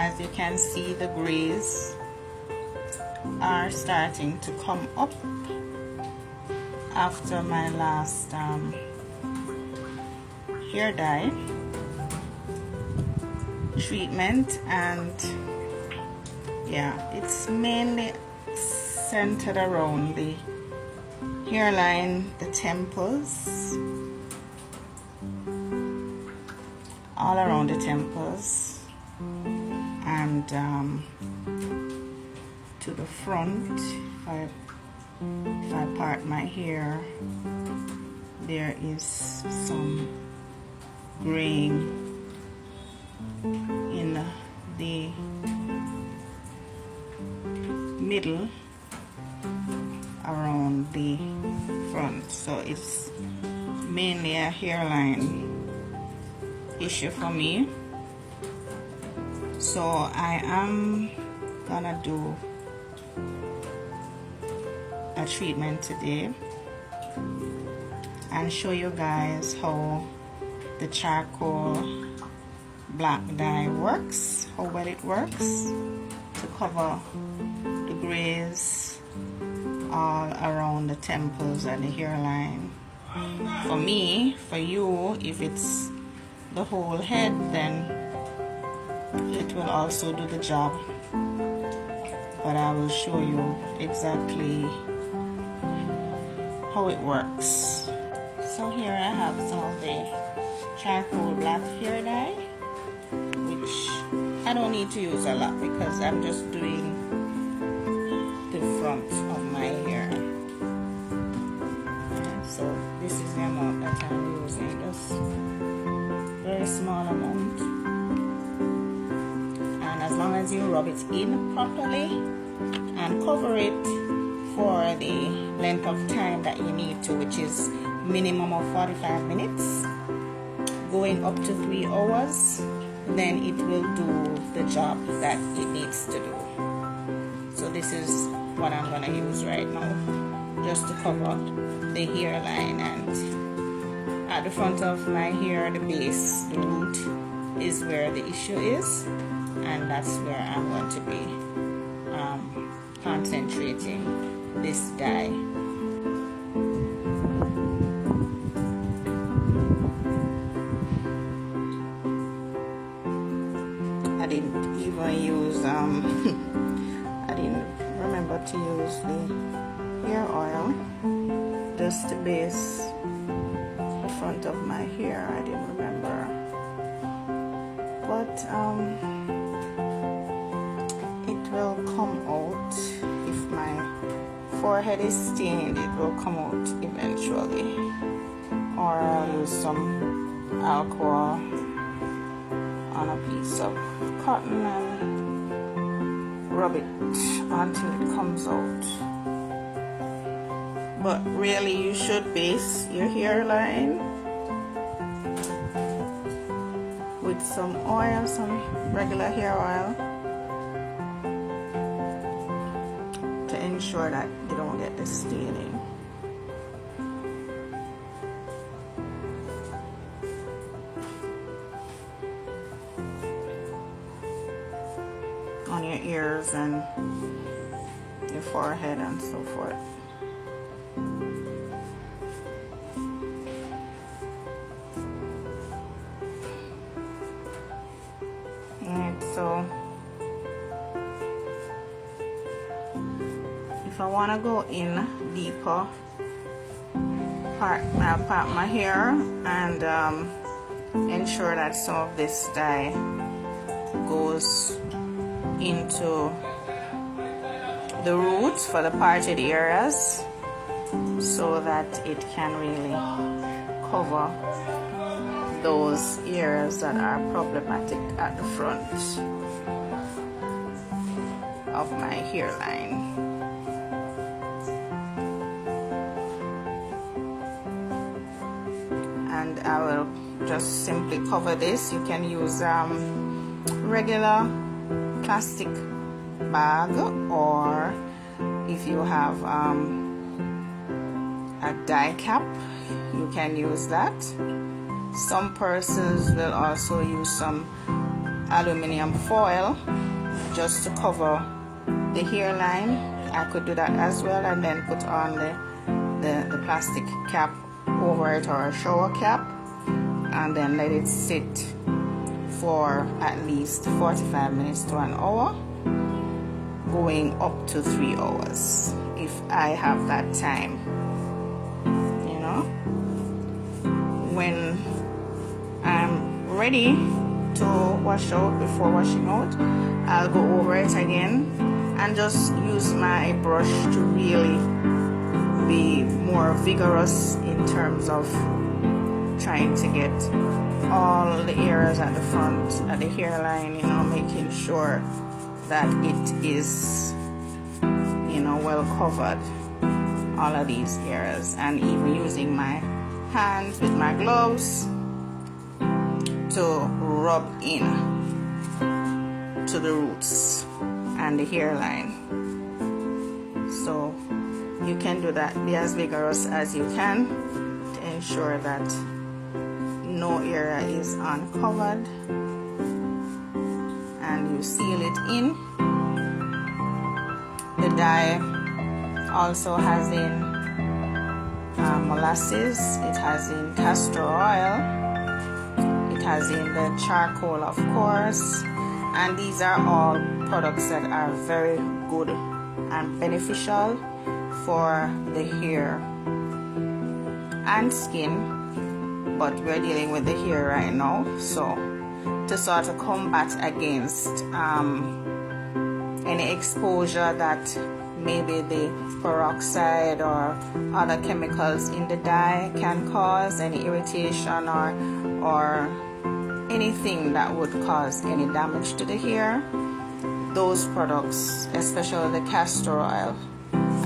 as you can see, the grays are starting to come up after my last hair dye treatment. And yeah, it's mainly centered around the hairline, the temples, all around the temples, and to the front. If I part my hair, there is some graying in the middle around the front, so it's mainly a hairline issue for me. So I am gonna do a treatment today and show you guys how the charcoal black dye works, how well it works to cover the grays all around the temples and the hairline. For me, for you, if it's the whole head, then it will also do the job, but I will show you exactly how it works. So here I have some of the charcoal black hair dye, which I don't need to use a lot because I'm just doing the front of my hair. So this is the amount that I'm using, just very small amount. And as long as you rub it in properly and cover it for the length of time that you need to, which is minimum of 45 minutes, going up to 3 hours, then it will do the job that it needs to do. So this is what I'm gonna use right now, just to cover the hairline. And at the front of my hair, the base, the root, is where the issue is, and that's where I'm going to be concentrating this dye. I didn't even use I didn't remember to use the hair oil, just the base, the front of my hair. I didn't remember, but it will come out. If my forehead is stained, it will come out eventually. Or I'll use some alcohol on a piece of cotton and rub it until it comes out. But really, you should base your hairline with some oil, some regular hair oil, to ensure that you don't get the staining. On your ears and your forehead and so forth. Alright, so if I want to go in deeper, I'll part my hair and ensure that some of this dye goes into the roots for the parted areas, so that it can really cover those areas that are problematic at the front of my hairline. And I will just simply cover this. You can use regular plastic bag, or if you have a dye cap, you can use that. Some persons will also use some aluminum foil just to cover the hairline. I could do that as well, and then put on the plastic cap over it, or a shower cap, and then let it sit for at least 45 minutes to an hour, going up to 3 hours if I have that time. You know, when I'm ready to wash out, before washing out, I'll go over it again and just use my brush to really be more vigorous in terms of trying to get all the areas at the front, at the hairline, you know, making sure that it is, you know, well covered, all of these areas, and even using my hands with my gloves to rub in to the roots and the hairline. So you can do that, be as vigorous as you can to ensure that no area is uncovered, and you seal it in. The dye also has in molasses, it has in castor oil, it has in the charcoal, of course, and these are all products that are very good and beneficial for the hair and skin, but we're dealing with the hair right now, so to sort of combat against any exposure that maybe the peroxide or other chemicals in the dye can cause, any irritation or anything that would cause any damage to the hair, those products, especially the castor oil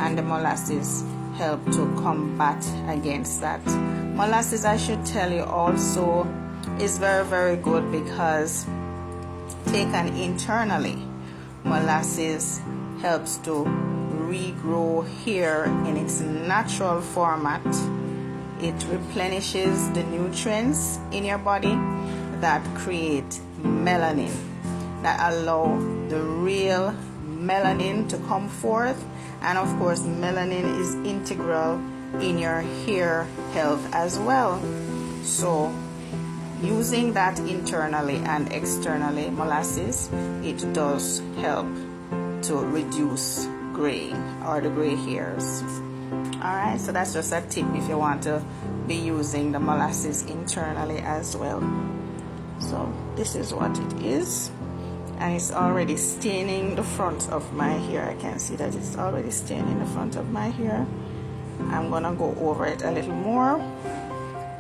and the molasses, help to combat against that. Molasses, I should tell you also, is very, very good because taken internally, molasses helps to regrow hair in its natural format. It replenishes the nutrients in your body that create melanin, that allow the real melanin to come forth. And of course, melanin is integral in your hair health as well. So using that internally and externally, molasses, it does help to reduce gray or the gray hairs. Alright, so that's just a tip if you want to be using the molasses internally as well. So this is what it is, and it's already staining the front of my hair. I can see that it's already staining the front of my hair. I'm gonna go over it a little more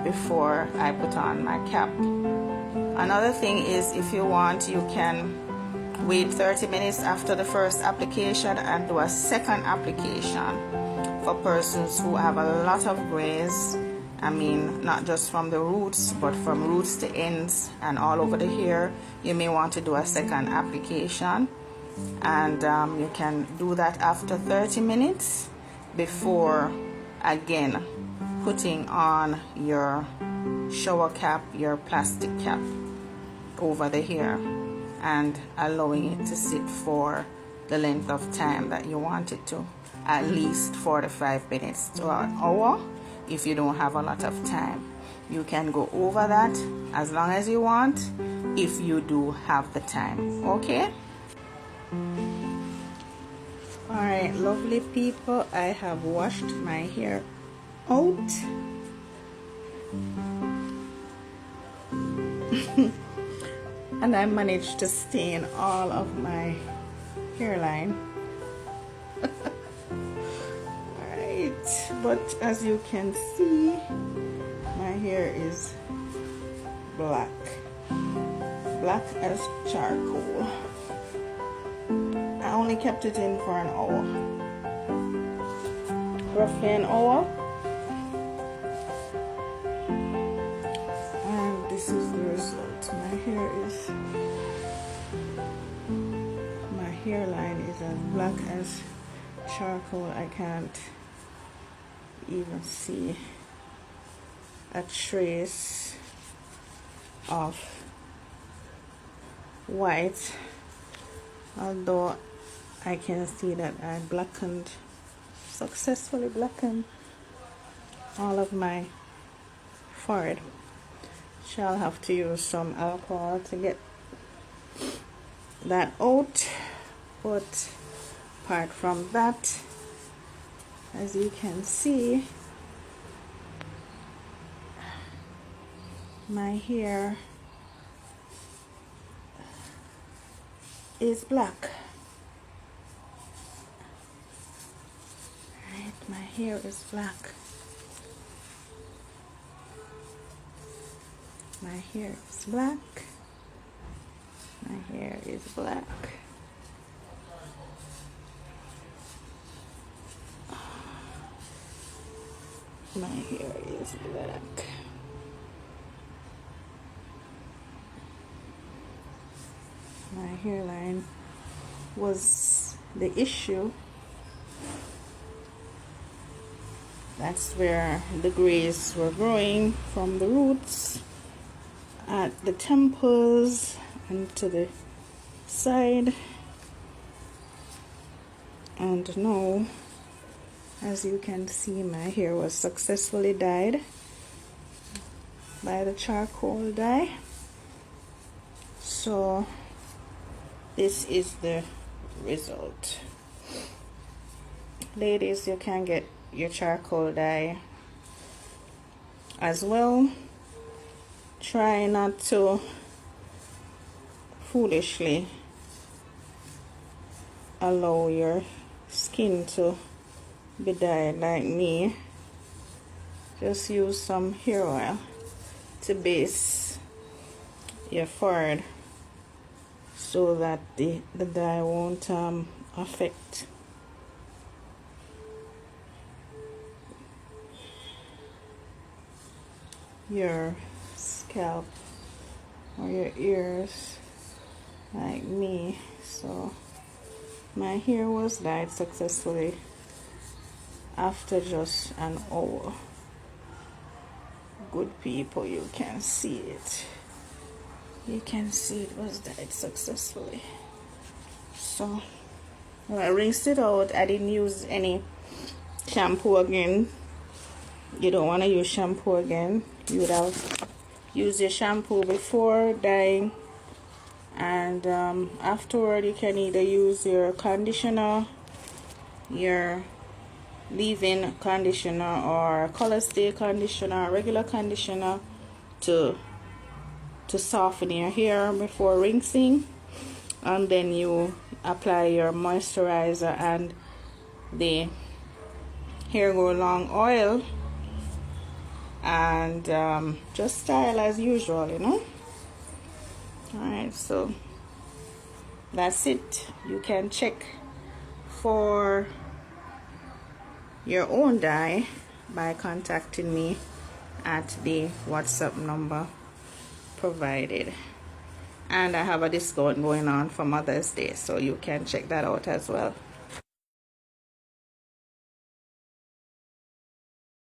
before I put on my cap. Another thing is, if you want, you can wait 30 minutes after the first application and do a second application for persons who have a lot of grays. I mean, not just from the roots, but from roots to ends and all over the hair. You may want to do a second application, and you can do that after 30 minutes before again putting on your shower cap, your plastic cap over the hair, and allowing it to sit for the length of time that you want it to, at least 45 minutes to an hour. If you don't have a lot of time, you can go over that as long as you want if you do have the time. Okay? Alright, lovely people, I have washed my hair out. And I managed to stain all of my hairline. But as you can see, my hair is black as charcoal. I only kept it in for an hour, roughly an hour, and this is the result. My hairline is as black as charcoal. I can't even see a trace of white, although I can see that I successfully blackened all of my forehead. Shall have to use some alcohol to get that out, but apart from that, as you can see, my hair is black. Right, my hair is black. My hair is black. My hair is black. My hair is black. My hairline was the issue. That's where the grays were growing from the roots at the temples and to the side. And now, as you can see, my hair was successfully dyed by the charcoal dye. So this is the result. Ladies, you can get your charcoal dye as well. Try not to foolishly allow your skin to be dyed like me. Just use some hair oil to base your forehead so that the dye won't affect your scalp or your ears like me. So my hair was dyed successfully after just an hour. Good people, you can see it. You can see it was dyed successfully. So I rinsed it out. I didn't use any shampoo again. You don't want to use shampoo again. You would have used your shampoo before dyeing, and afterward you can either use your conditioner, your leave-in conditioner, or color stay conditioner, regular conditioner to soften your hair before rinsing, and then you apply your moisturizer and the hair go long oil, and just style as usual, you know. Alright, so that's it. You can check for your own dye by contacting me at the WhatsApp number provided, and I have a discount going on for Mother's Day, so you can check that out as well.